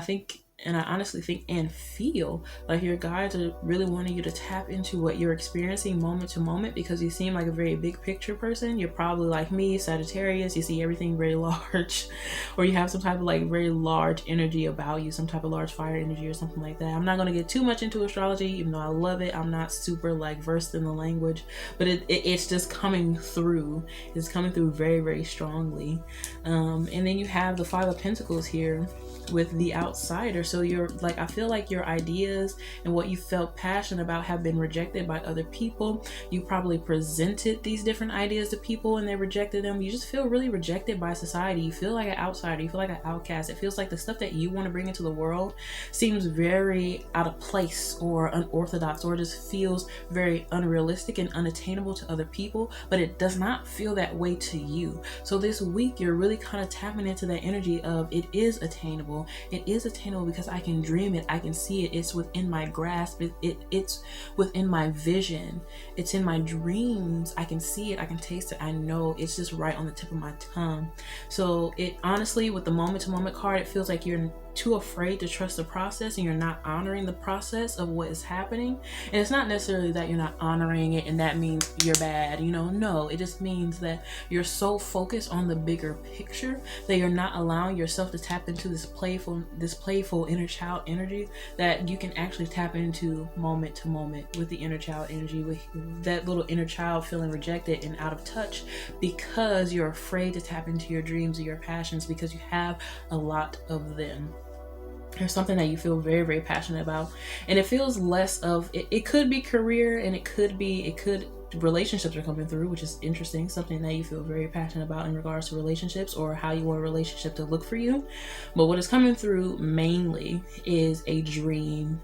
I honestly think and feel like your guides are really wanting you to tap into what you're experiencing moment to moment, because you seem like a very big picture person. You're probably like me, Sagittarius. You see everything very large, or you have some type of like very large energy about you, some type of large fire energy or something like that. I'm not going to get too much into astrology, even though I love it. I'm not super like versed in the language, but it's just coming through. It's coming through very, very strongly. And then you have the 5 of Pentacles here with the outsider. So you're like, I feel like your ideas and what you felt passionate about have been rejected by other people. You probably presented these different ideas to people and they rejected them. You just feel really rejected by society. You feel like an outsider. You feel like an outcast. It feels like the stuff that you want to bring into the world seems very out of place or unorthodox, or just feels very unrealistic and unattainable to other people, but it does not feel that way to you. So this week you're really kind of tapping into that energy of it is attainable. It is attainable because I can dream it. I can see it. It's within my grasp. It's within my vision. It's in my dreams. I can see it. I can taste it. I know it's just right on the tip of my tongue. So it honestly, with the moment to moment card, it feels like you're too afraid to trust the process and you're not honoring the process of what is happening. And it's not necessarily that you're not honoring it and that means you're bad, you know. No, it just means that you're so focused on the bigger picture that you're not allowing yourself to tap into this playful inner child energy that you can actually tap into moment to moment with the inner child energy, with that little inner child feeling rejected and out of touch because you're afraid to tap into your dreams or your passions because you have a lot of them. There's something that you feel very, very passionate about, and it feels less of it could be career, and it could relationships are coming through, which is interesting. Something that you feel very passionate about in regards to relationships or how you want a relationship to look for you. But what is coming through mainly is a dream,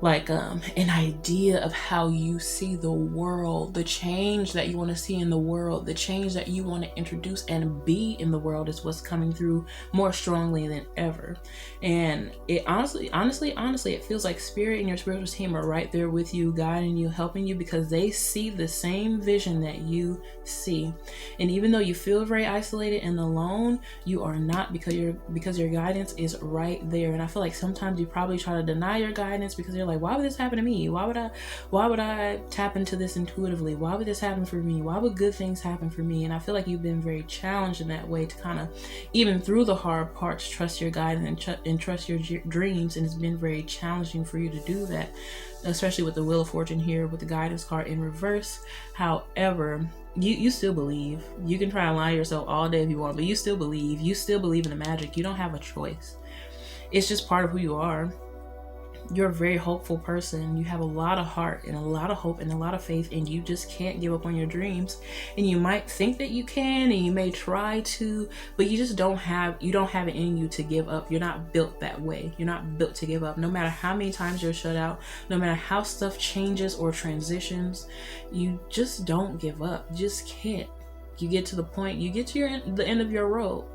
like an idea of how you see the world, the change that you want to see in the world, the change that you want to introduce and be in the world is what's coming through more strongly than ever. And it honestly, it feels like spirit and your spiritual team are right there with you, guiding you, helping you, because they see the same vision that you see. And even though you feel very isolated and alone, you are not, because your guidance is right there. And I feel like sometimes you probably try to deny your guidance because you're like, why would this happen to me? Why would I tap into this intuitively? Why would this happen for me? Why would good things happen for me? And I feel like you've been very challenged in that way to kind of, even through the hard parts, trust your guidance and trust your dreams. And it's been very challenging for you to do that, especially with the Wheel of Fortune here with the guidance card in reverse. However, you still believe. You can try and lie to yourself all day if you want, but you still believe. You still believe in the magic. You don't have a choice. It's just part of who you are. you're a very hopeful person. You have a lot of heart and a lot of hope and a lot of faith, and you just can't give up on your dreams. And you might think that you can, and you may try to, but you just don't have it in you to give up. You're not built that way. You're not built to give up. No matter how many times you're shut out, no matter how stuff changes or transitions, you just don't give up. You just can't. You get to the point, you get to the end of your road,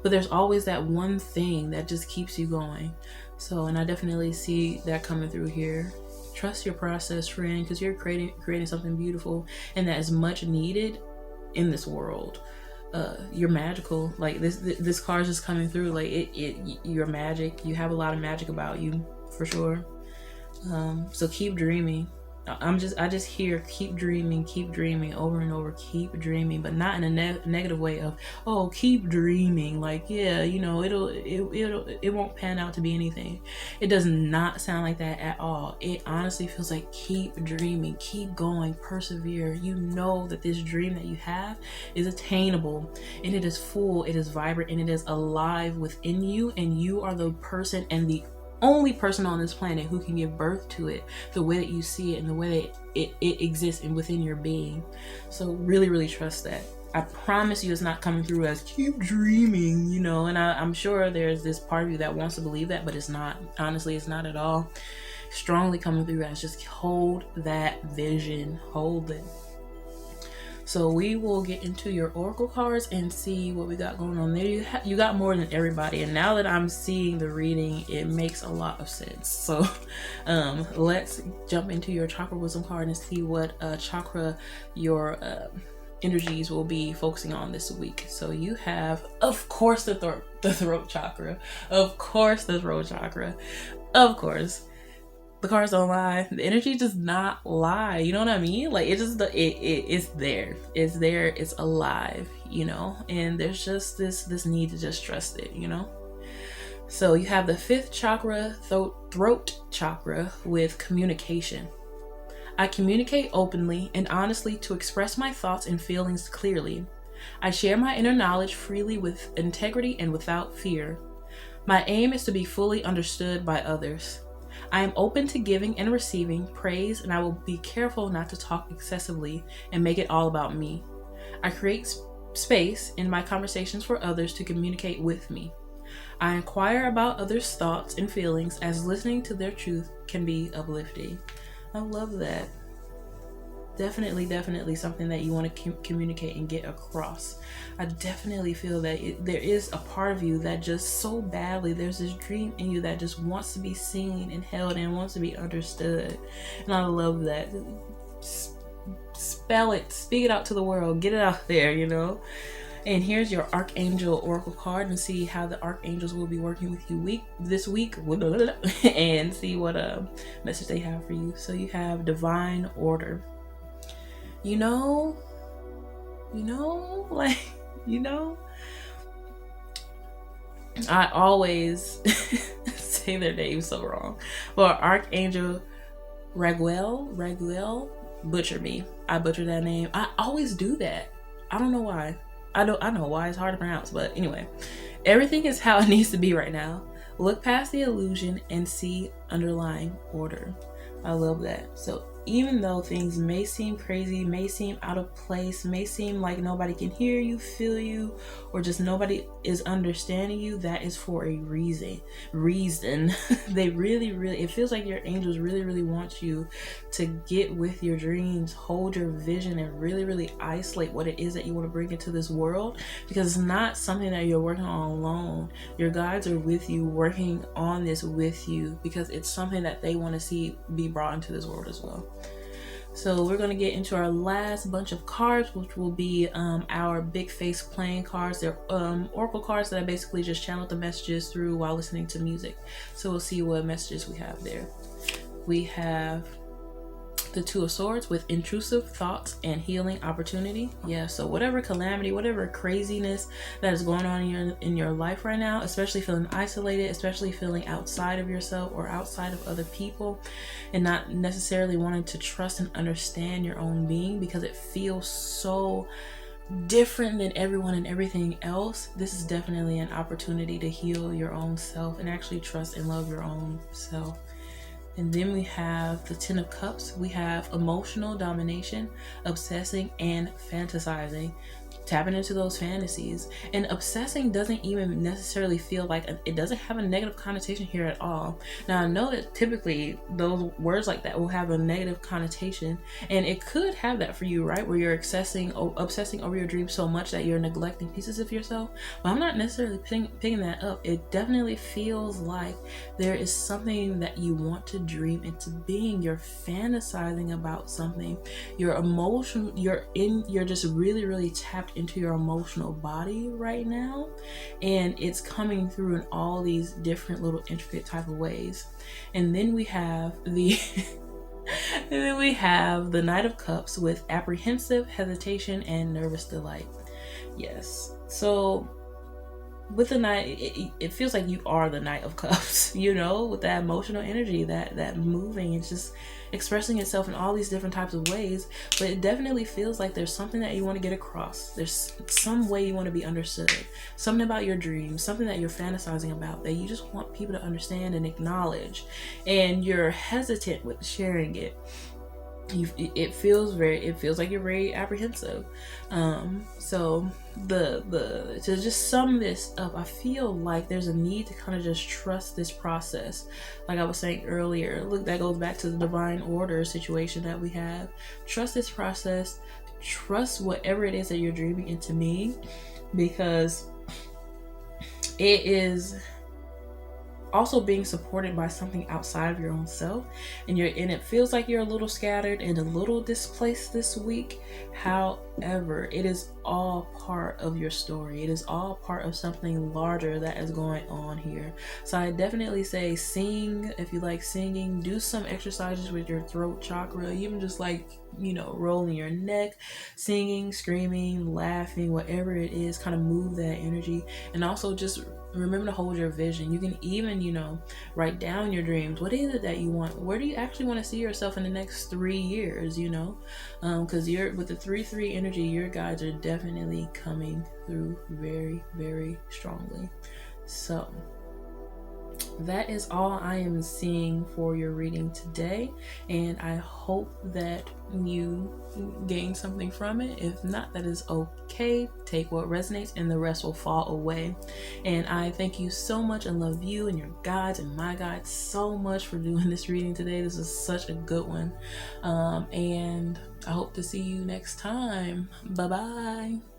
but there's always that one thing that just keeps you going. So, and I definitely see that coming through here. Trust your process, friend, because you're creating something beautiful, and that is much needed in this world. You're magical. Like this card is just coming through. Like you're magic. You have a lot of magic about you, for sure. So keep dreaming. I just hear keep dreaming over and over, keep dreaming, but not in a negative way of, oh, keep dreaming, like, yeah, you know, it won't pan out to be anything. It does not sound like that at all. It honestly feels like keep dreaming, keep going, persevere. You know that this dream that you have is attainable, and it is full, it is vibrant, and it is alive within you, and you are the person and the only person on this planet who can give birth to it the way that you see it and the way that it exists and within your being. So really, really trust that. I promise you it's not coming through as keep dreaming, you know, and I'm sure there's this part of you that wants to believe that, but it's not. Honestly, it's not at all. Strongly coming through as just hold that vision, hold it. So we will get into your oracle cards and see what we got going on there. You got more than everybody, and now that I'm seeing the reading, it makes a lot of sense. So let's jump into your chakra wisdom card and see what chakra your energies will be focusing on this week. So you have, of course, the throat chakra. Of course, the throat chakra. Of course. The cards don't lie. The energy does not lie. You know what I mean? Like it's there. It's there. It's alive. You know. And there's just this need to just trust it. You know. So you have the 5th chakra, throat chakra, with communication. I communicate openly and honestly to express my thoughts and feelings clearly. I share my inner knowledge freely with integrity and without fear. My aim is to be fully understood by others. I am open to giving and receiving praise, and I will be careful not to talk excessively and make it all about me. I create space in my conversations for others to communicate with me. I inquire about others' thoughts and feelings, as listening to their truth can be uplifting. I love that. Definitely something that you want to communicate and get across. I definitely feel that there is a part of you that just so badly, there's this dream in you that just wants to be seen and held and wants to be understood. And I love that. Spell it, speak it out to the world, get it out there, you know. And here's your Archangel Oracle card, and see how the Archangels will be working with you this week, and see what message they have for you. So you have Divine Order. You know, I always say their name so wrong. Well, Archangel Raguel, butcher me. I butcher that name. I always do that. I don't know why. I know why it's hard to pronounce, but anyway, everything is how it needs to be right now. Look past the illusion and see underlying order. I love that. So even though things may seem crazy, may seem out of place, may seem like nobody can hear you, feel you, or just nobody is understanding you, that is for a reason. They really, it feels like your angels really want you to get with your dreams, hold your vision, and really isolate what it is that you want to bring into this world, because it's not something that you're working on alone. Your guides are with you, working on this with you, because it's something that they want to see be brought into this world as well. So we're going to get into our last bunch of cards, which will be our big face playing cards. They're oracle cards that I basically just channeled the messages through while listening to music. So we'll see what messages we have there. We have the 2 of Swords with intrusive thoughts and healing opportunity. Yeah, so whatever calamity, whatever craziness that is going on in your life right now, especially feeling isolated, especially feeling outside of yourself or outside of other people, and not necessarily wanting to trust and understand your own being because it feels so different than everyone and everything else. This is definitely an opportunity to heal your own self and actually trust and love your own self. And then we have the Ten of Cups. We have emotional domination, obsessing, and fantasizing. Tapping into those fantasies. And obsessing doesn't even necessarily feel like, it doesn't have a negative connotation here at all. Now, I know that typically those words like that will have a negative connotation, and it could have that for you, right? Where you're obsessing over your dreams so much that you're neglecting pieces of yourself. But I'm not necessarily picking that up. It definitely feels like there is something that you want to dream into being. You're fantasizing about something. You're just really, really tapped into your emotional body right now, and it's coming through in all these different little intricate type of ways. And then we have the Knight of Cups with apprehensive, hesitation, and nervous delight. Yes, so with the Knight, it feels like you are the Knight of Cups, with that emotional energy, that moving, it's just expressing itself in all these different types of ways. But it definitely feels like there's something that you want to get across. There's some way you want to be understood, something about your dreams, something that you're fantasizing about that you just want people to understand and acknowledge, and you're hesitant with sharing it. It feels like you're very apprehensive. So to just sum this up, I feel like there's a need to kind of just trust this process. Like I was saying earlier, look, that goes back to the divine order situation that we have. Trust this process. Trust whatever it is that you're dreaming into me, because it is also being supported by something outside of your own self, and it feels like you're a little scattered and a little displaced this week. However, it is all part of your story. It is all part of something larger that is going on here. So I definitely say sing if you like singing. Do some exercises with your throat chakra, even just rolling your neck, singing, screaming, laughing, whatever it is, kind of move that energy. And also just remember to hold your vision. You can even, write down your dreams. What is it that you want? Where do you actually want to see yourself in the next 3 years, because you're with the 3-3 energy, your guides are definitely coming through very, very strongly. So that is all I am seeing for your reading today, and I hope that you gain something from it. If not, that is okay. Take what resonates and the rest will fall away. And I thank you so much and love you and your guides and my guides so much for doing this reading today. This is such a good one, and I hope to see you next time. Bye bye.